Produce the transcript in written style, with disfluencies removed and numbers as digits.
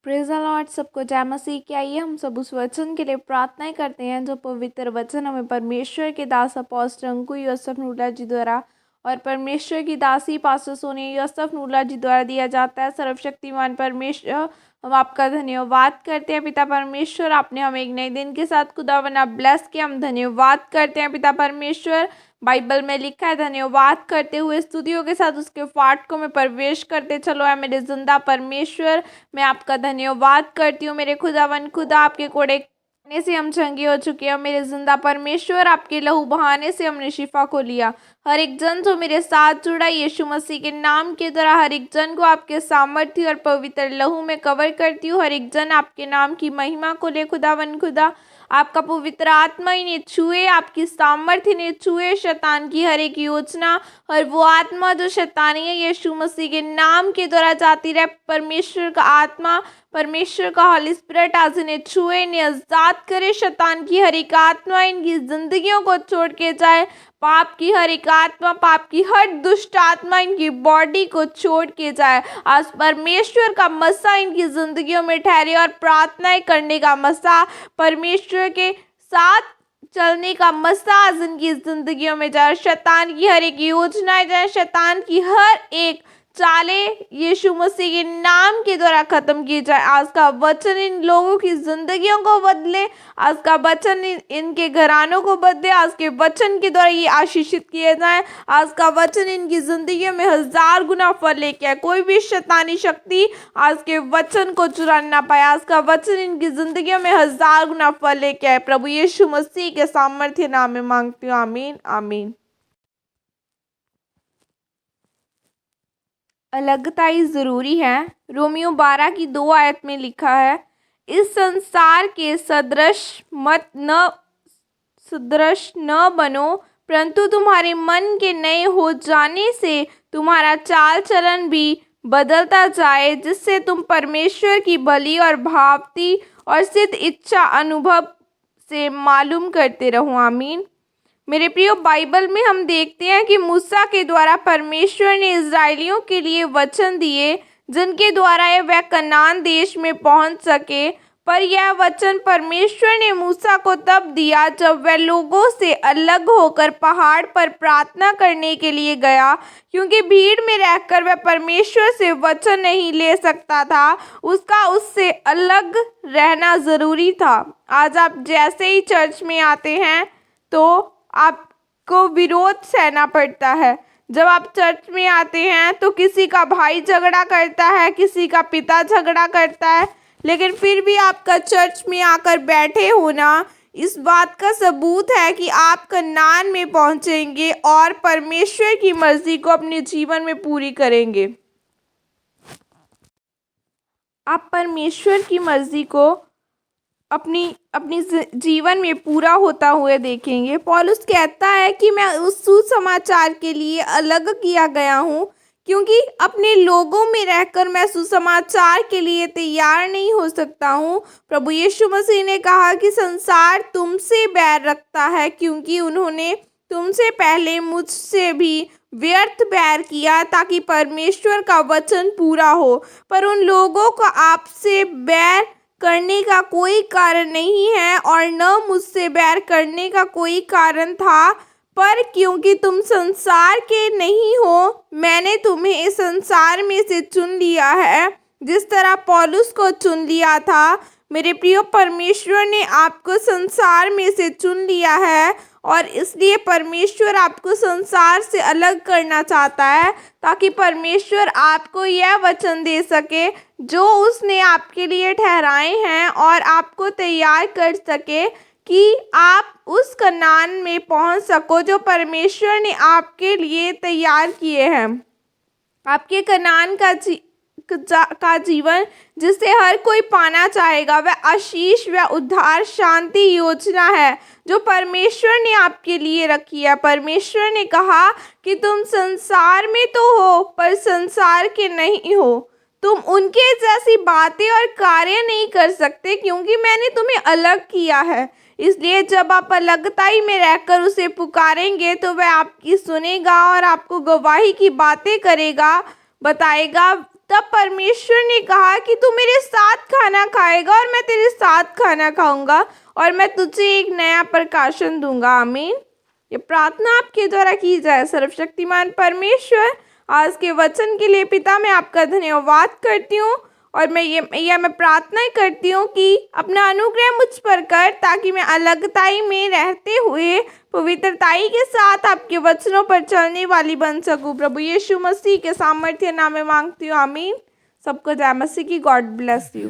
Praise the Lord. सबको जय मसीह की। आइए हम सब उस वचन के लिए प्रार्थनाएं करते हैं जो पवित्र वचन हमें परमेश्वर के दास अपोस्टल अंकु यूसुफ नूला जी द्वारा और परमेश्वर की दासी पास्टर सोनिया यूसुफ नूला जी द्वारा दिया जाता है। सर्वशक्तिमान परमेश्वर, हम आपका धन्यवाद करते हैं पिता परमेश्वर। आपने हमें एक नए दिन के साथ खुदावंद ब्लेस किया, हम धन्यवाद करते हैं पिता परमेश्वर। बाइबल में लिखा है, धन्यवाद करते हुए स्तुतियों के साथ उसके फाटकों में प्रवेश करते चलो है मेरे जिंदा परमेश्वर। मैं आपका धन्यवाद करती हूँ मेरे खुदावन खुदा। आपके कोड़े से हम चंगे हो चुके हैं मेरे जिंदा परमेश्वर। आपके लहू बहाने से हमने शिफा को लिया। हर एक जन जो मेरे साथ जुड़ा यीशु मसीह के नाम के द्वारा हर एक जन को आपके सामर्थ्य और पवित्र लहू में कवर करती हूँ। हर एक जन आपके नाम की महिमा को ले खुदावन खुदा। आपका पवित्र आत्मा इन्हें छुए, आपकी सामर्थ्य इन्हें छुए। शैतान की हर एक योजना और वो आत्मा जो शैतानी है यीशु मसीह के नाम के द्वारा जाती रहे। परमेश्वर का आत्मा, परमेश्वर का होली स्पिरिट आज इन्हें छुए, इन्हें आजाद करे। शैतान की हर एक आत्मा इनकी जिंदगियों को छोड़ के जाए। पाप की हर एक आत्मा, पाप की हर दुष्ट आत्मा इनकी बॉडी को छोड़ के जाए। आज परमेश्वर का मसा इनकी जिंदगियों में ठहरे और प्रार्थनाएं करने का मसा, परमेश्वर के साथ चलने का मसा आज इनकी जिंदगियों में जाए। शैतान की हर एक योजनाएं जाए, शैतान की हर एक चाले यीशु मसीह के नाम के द्वारा खत्म की जाए। आज का वचन इन लोगों की जिंदगियों को बदले, आज का वचन इनके घरानों को बदले। आज के वचन के द्वारा ये आशीषित किए जाए। आज का वचन इनकी जिंदगी में 1000 गुना फल लेके आए। कोई भी शैतानी शक्ति आज के वचन को चुरा ना पाए। आज का वचन इनकी जिंदगियों में 1000 गुना फल लेके आए। प्रभु यीशु मसीह के सामर्थ्य नाम में मांगती हूँ, आमीन आमीन। अलगता ही ज़रूरी है। रोमियो 12 की 2 आयत में लिखा है, इस संसार के सदृश न बनो, परंतु तुम्हारे मन के नए हो जाने से तुम्हारा चाल चलन भी बदलता जाए, जिससे तुम परमेश्वर की भली और भावती और सिद्ध इच्छा अनुभव से मालूम करते रहो, आमीन। मेरे प्रियो, बाइबल में हम देखते हैं कि मूसा के द्वारा परमेश्वर ने इजरायलियों के लिए वचन दिए जिनके द्वारा वह कनान देश में पहुंच सके। पर यह वचन परमेश्वर ने मूसा को तब दिया जब वह लोगों से अलग होकर पहाड़ पर प्रार्थना करने के लिए गया, क्योंकि भीड़ में रहकर वह परमेश्वर से वचन नहीं ले सकता था। उसका उससे अलग रहना ज़रूरी था। आज आप जैसे ही चर्च में आते हैं तो आपको विरोध सहना पड़ता है। जब आप चर्च में आते हैं तो किसी का भाई झगड़ा करता है, किसी का पिता झगड़ा करता है, लेकिन फिर भी आपका चर्च में आकर बैठे होना इस बात का सबूत है कि आप कनान में पहुंचेंगे और परमेश्वर की मर्जी को अपने जीवन में पूरी करेंगे। आप परमेश्वर की मर्जी को अपनी जीवन में पूरा होता हुए देखेंगे। पौलुस कहता है कि मैं उस सुसमाचार के लिए अलग किया गया हूँ, क्योंकि अपने लोगों में रहकर मैं सुसमाचार के लिए तैयार नहीं हो सकता हूँ। प्रभु यीशु मसीह ने कहा कि संसार तुमसे बैर रखता है, क्योंकि उन्होंने तुमसे पहले मुझसे भी व्यर्थ बैर किया, ताकि परमेश्वर का वचन पूरा हो। पर उन लोगों को आपसे बैर करने का कोई कारण नहीं है और न मुझसे बैर करने का कोई कारण था, पर क्योंकि तुम संसार के नहीं हो, मैंने तुम्हें इस संसार में से चुन लिया है, जिस तरह पौलुस को चुन लिया था। मेरे प्रिय, परमेश्वर ने आपको संसार में से चुन लिया है और इसलिए परमेश्वर आपको संसार से अलग करना चाहता है, ताकि परमेश्वर आपको यह वचन दे सके जो उसने आपके लिए ठहराए हैं और आपको तैयार कर सके कि आप उस कनान में पहुंच सको जो परमेश्वर ने आपके लिए तैयार किए हैं। आपके कनान का जीवन जिसे हर कोई पाना चाहेगा, वह आशीष, वह उद्धार, शांति योजना है जो परमेश्वर ने आपके लिए रखी है। परमेश्वर ने कहा कि तुम संसार में तो हो पर संसार के नहीं हो। तुम उनके जैसी बातें और कार्य नहीं कर सकते, क्योंकि मैंने तुम्हें अलग किया है। इसलिए जब आप अलगताई में रहकर उसे पुकारेंगे तो वह आपकी सुनेगा और आपको गवाही की बातें करेगा, बताएगा तब परमेश्वर ने कहा कि तू मेरे साथ खाना खाएगा और मैं तेरे साथ खाना खाऊंगा और मैं तुझे एक नया प्रकाशन दूंगा। आमीन। ये प्रार्थना आपके द्वारा की जाए। सर्वशक्तिमान परमेश्वर, आज के वचन के लिए पिता मैं आपका धन्यवाद करती हूँ और मैं प्रार्थना करती हूँ कि अपना अनुग्रह मुझ पर कर, ताकि मैं अलगताई में रहते हुए पवित्रताई के साथ आपके वचनों पर चलने वाली बन सकूँ। प्रभु यीशु मसीह के सामर्थ्य नाम में मांगती हूँ। आमीन। सबको जय मसीह की। God bless you.